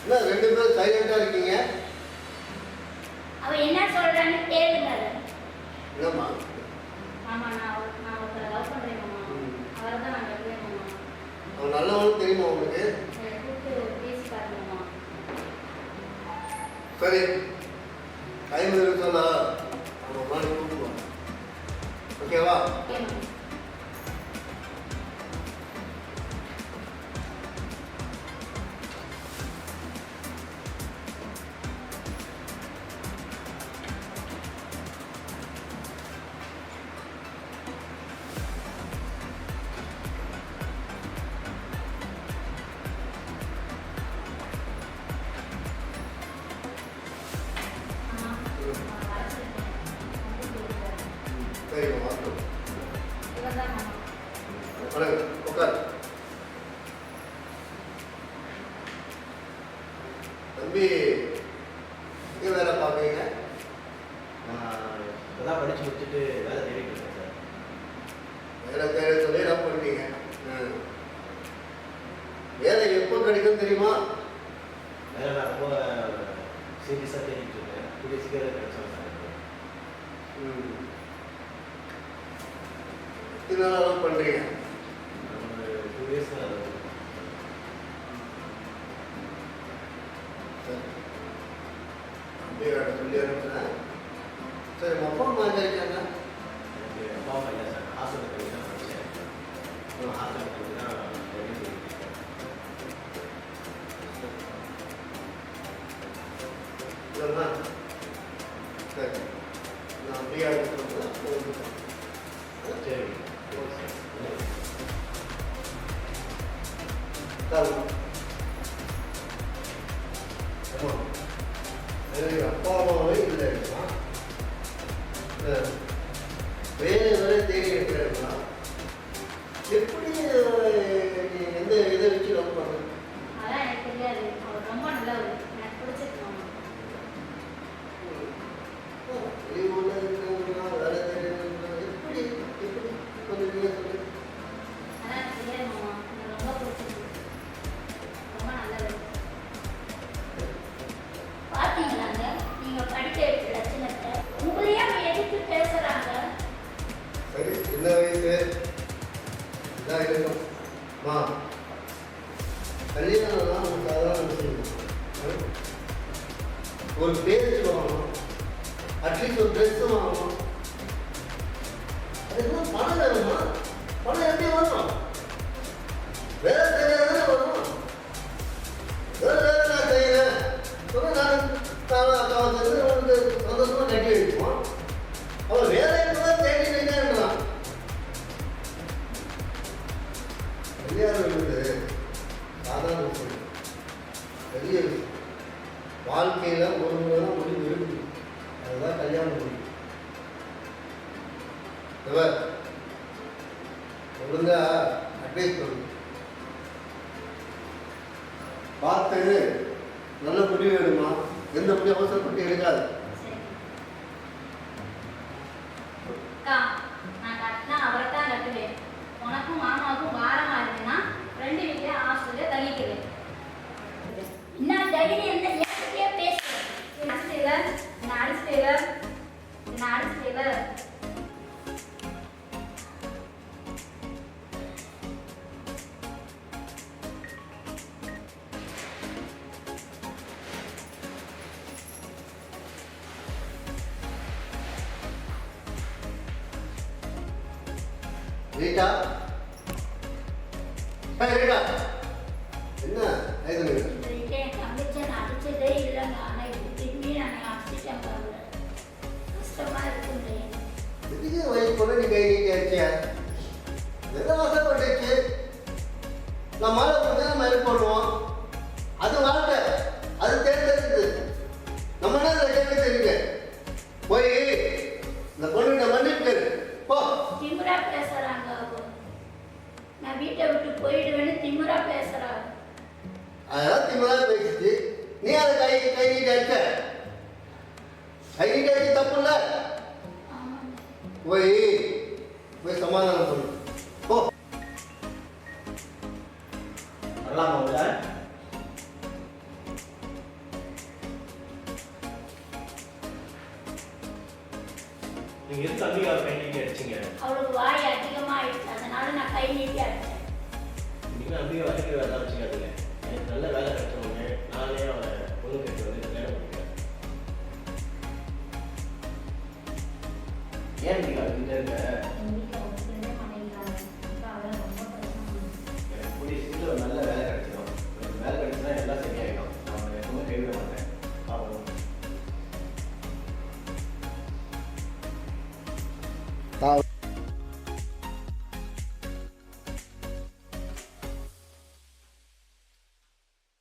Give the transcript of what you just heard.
என்ன ரெண்டு பேரும் சைலண்டா இருக்கீங்க? அவ என்ன சொல்றான்னு கேளுங்க. என்னம்மா? மாமா நான் அவரை லவ் பண்றேன் மாமா. அவரை தான் நான் கட்டுவேன் மாமா. அவன் நல்லவனு தெரியுமா உங்களுக்கு? கூப்பிட்டு பேசி பாருங்க மாமா. சரி டைம் இருக்கு சொன்னா நம்ம மாதிரி கூப்பிடுவோம். ஓகேவா? ஓகே மாமா. சரிம்மா வாங்க. இவர்தான் மாமா. வணக்கம் உட்கார். தம்பி எங்கே வேலை பார்க்குறீங்க? நான் இப்போதான் படித்து முடிச்சுட்டு வேலை தேடிட்டு இருக்கேன் சார். வேலை தேட சொல்லி என்ன பண்ணுறீங்க? வேலை எப்போ கிடைக்கும் தெரியுமா? வேலை நான் ரொம்ப சீரியஸாக தேடிட்டு இருக்கேன். கூடிய சீக்கிரம் கிடைச்சோம் சார். இதெல்லாம் பண்ணுறீங்க? நான் ஒரு 2 இயர்ஸ் தான். அப்படியே சொல்லி அனுப்புனேன். சரி உங்கள் அப்பா அம்மா எங்கே இருக்காங்க? எனக்கு அப்பா அம்மா இல்லை சார். ஹாஸ்டலில் கல்வி தான் படித்தேன். ஹாஸ்டலில் கல்வி தான் ரெடி பண்ணியிருக்கேன். இல்லைண்ணா சரி நான் அப்படியே அனுப்புனேன். சரி ஓகே சார். அப்பா அம்மாவே இல்லை வேலை வேலை தேடி இருக்கிறா எப்படி நீ எந்த இதை வச்சு லவ் பண்ண? அதான் எனக்கு தெரியாது. அவர் ரொம்ப நல்லவர். எனக்கு பிடிச்சிருக்கு மாமா. வெளியூர்ல இருக்கிறவங்களா வேலை தேடி எப்படி எப்படி கொஞ்சம் நீங்க சொல்லு. அதான் எனக்கு தெரியாது மாமா. எனக்கு ரொம்ப பிடிச்சிருக்கு. ரொம்ப நல்லவர். பாத்தீங்களாங்க நீங்க படிக்க வைக்கிற லட்சணத்தை உங்களையே அவன் எதிர்த்து பேசுறாங்க. சரி சின்ன வயசு இதாக இருக்கும் மா கல்யாணம்லாம் ஒரு சாதாரண விஷயம். ஒரு பேச்சு வாங்கணும், அட்லீஸ்ட் ஒரு ட்ரெஸ்ஸு வாங்கணும். அதுக்கெல்லாம் பணம் வேணுமா? பணம் எப்படி வரும்? வேலை தெரியாதானே வரும். வேலை நான் செய்யறேன் நான் உனக்கு சந்தோஷமா கட்டி வைப்போம். அவன் வேலை என்பதான் தேடி வைக்கிறான். கல்யாணம் என்பது சாதாரண விஷயம், பெரிய விஷயம். வாழ்க்கையில ஒரு முறை தான் முடிவு இருக்கு. அதுதான் கல்யாணம் முடிவு. ஒழுங்கா அட்வைஸ் பண்ணு. பார்த்து நல்ல முடிவு எடுமா. எந்த முடிவு அவசரப்பட்டு எடுக்காது. அக்கா நான் கட்டினா அவரை தான் கட்டுவேன். உனக்கும் மாமாவுக்கும் வாரமா இருக்குன்னா 2 வீட்லயே ஹாஸ்டல்ல தங்கிக்குவேன். என்ன தைரியம் என்ன ஏற்கனவே பேசுறேன். என்ன அடிச்சிட்டேல ரீட்டா ரீட்டா என்ன ஐந்து தங்கச்சி நான் அடிச்சதே இல்லைங்க. ஆனா இது திரும்பி நான் அடிச்சிட்டேன் பாருங்க. கஷ்டமா இருக்குங்க. இதுக்கு வயசு கூட நீ கை நீட்டி அடிச்சியா? எதை ஆசைப்பட்டுச்சு? நம்ம மேலே கொடுத்தா நம்ம ஹெல்ப் பண்ணுவோம். அது வாழ்க்கை, அது தேர்ந்தெடுக்குது. நம்ம என்ன அதை கேட்க தெரியுங்க. போய் இந்த பொண்ணுகிட்ட மன்னிப்பு போ. திமுறா பேசுறாங்க. நான் வீட்டை விட்டு போயிடுவேன்னு திமுறா பேசுறாங்க. அதெல்லாம் திமுறா பேசிச்சு. நீ அதை கை நீட்டி அடிச்ச. கை நீட்டி அடிச்சு தப்பு இல்லை. போய் சமாதானம் பண்ணு. போ. வரலாமா உள்ள? நீங்கள் எதுக்கு அம்பிகாவை கை நீட்டி அடிச்சிங்க? அவளுக்கு வாய் அதிகமாயிடுச்சு, அதனால நான் கை நீட்டி அடிச்சேன். நீங்கள் அம்பிகா வரைக்கும் வேலை வச்சுக்காதீங்க. எனக்கு நல்ல வேலை கிடைச்சவங்க நானே அவனை பொண்ணு கட்டி வந்து கல்யாணம் பண்ணிக்கிறேன். ஏன் நீங்கள் அதுக்கிட்ட இருக்க? எங்க வீட்டுல ஒத்துக்கவே மாட்டேங்கிறாங்க. இப்ப அவளை ரொம்ப பிரச்சனை. எனக்கு கூடிய சீக்கிரம் ஒரு நல்ல வேலை கிடைச்சிடும். எனக்கு வேலை கிடைச்சுன்னா எல்லாம் சரியாயிடும். நான் அவனை எப்பவுமே கைவிட மாட்டேன். பார்ப்போம்.